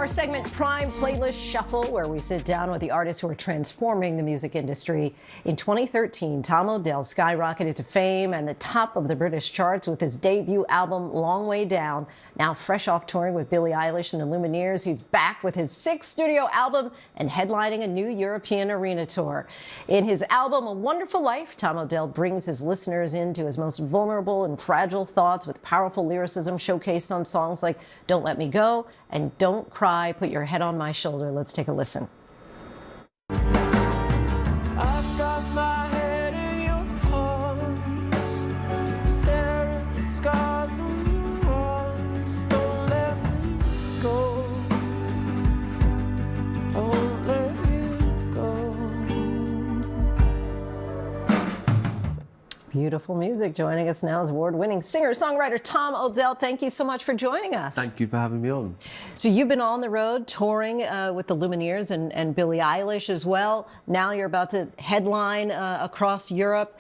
segment, Prime Playlist Shuffle, where we sit down with the artists who are transforming the music industry. In 2013, Tom Odell skyrocketed to fame and the top of the British charts with his debut album, Long Way Down. Now fresh off touring with Billie Eilish and the Lumineers, he's back with his 6th studio album and headlining a new European arena tour. In his album, A Wonderful Life, Tom Odell brings his listeners into his most vulnerable and fragile thoughts with powerful lyricism showcased on songs like Don't Let Me Go and Don't Cry, Put Your Head on My Shoulder. Let's take a listen. I've got my head in your palms, stare at the scars on your arms. Don't let me go, don't let you go. Beautiful music. Joining us now is award-winning singer-songwriter Tom Odell. Thank you so much for joining us. Thank you for having me on. So you've been on the road touring with the Lumineers and Billie Eilish as well. Now you're about to headline across Europe.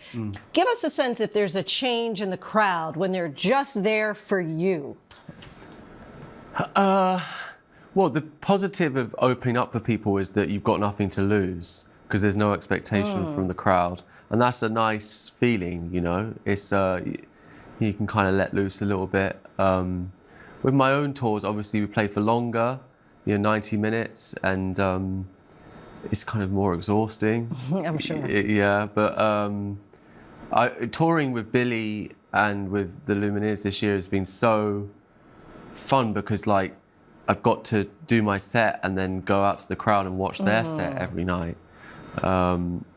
Give us a sense if there's a change in the crowd when they're just there for you. Well, the positive of opening up for people is that you've got nothing to lose because there's no expectation from the crowd. And that's a nice feeling, you know. It's you can kind of let loose a little bit. With my own tours, obviously we play for longer, 90 minutes, and it's kind of more exhausting. I'm sure. Yeah, but touring with Billie and with the Lumineers this year has been so fun because, like, I've got to do my set and then go out to the crowd and watch their set every night.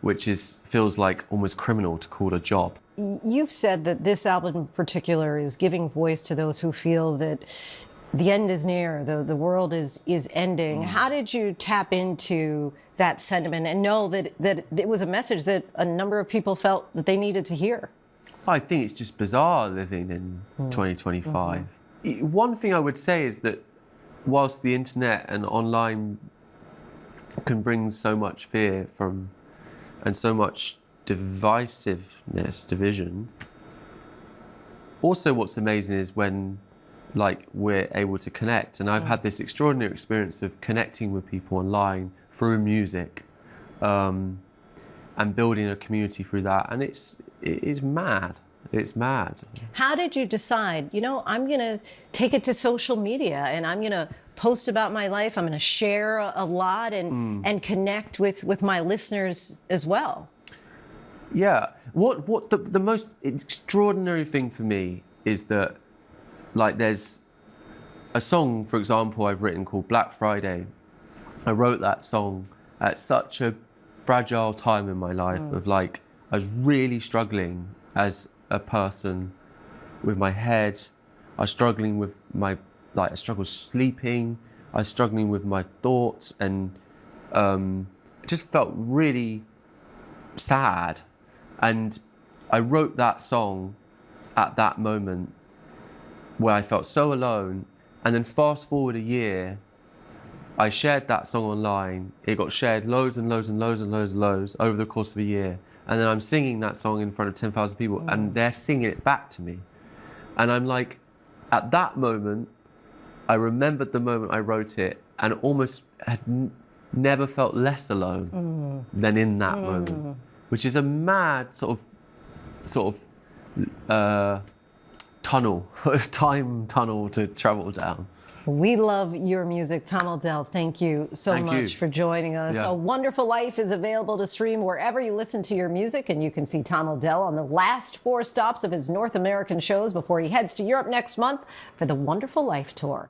Which feels like almost criminal to call a job. You've said that this album in particular is giving voice to those who feel that the end is near, the world is ending. How did you tap into that sentiment and know that it was a message that a number of people felt that they needed to hear? I think it's just bizarre living in 2025. One thing I would say is that whilst the internet and online can bring so much fear and so much division. Also, what's amazing is when, like, we're able to connect. And I've had this extraordinary experience of connecting with people online through music, and building a community through that. And it is mad. It's mad. How did you decide, I'm going to take it to social media and I'm going to post about my life. I'm going to share a lot and connect with my listeners as well? Yeah. What the most extraordinary thing for me is that, like, there's a song, for example, I've written called Black Friday. I wrote that song at such a fragile time in my life of, like, I was really struggling as a person with my head. I was struggling with I struggled sleeping. I was struggling with my thoughts, and it just felt really sad. And I wrote that song at that moment where I felt so alone. And then fast forward a year, I shared that song online. It got shared loads and loads and loads and loads and loads over the course of a year. And then I'm singing that song in front of 10,000 people and they're singing it back to me. And I'm like, at that moment, I remembered the moment I wrote it and almost had never felt less alone than in that moment, which is a mad sort of tunnel, time tunnel to travel down. We love your music. Tom Odell, thank you so much for joining us. Yeah. A Wonderful Life is available to stream wherever you listen to your music, and you can see Tom Odell on the last 4 stops of his North American shows before he heads to Europe next month for the Wonderful Life Tour.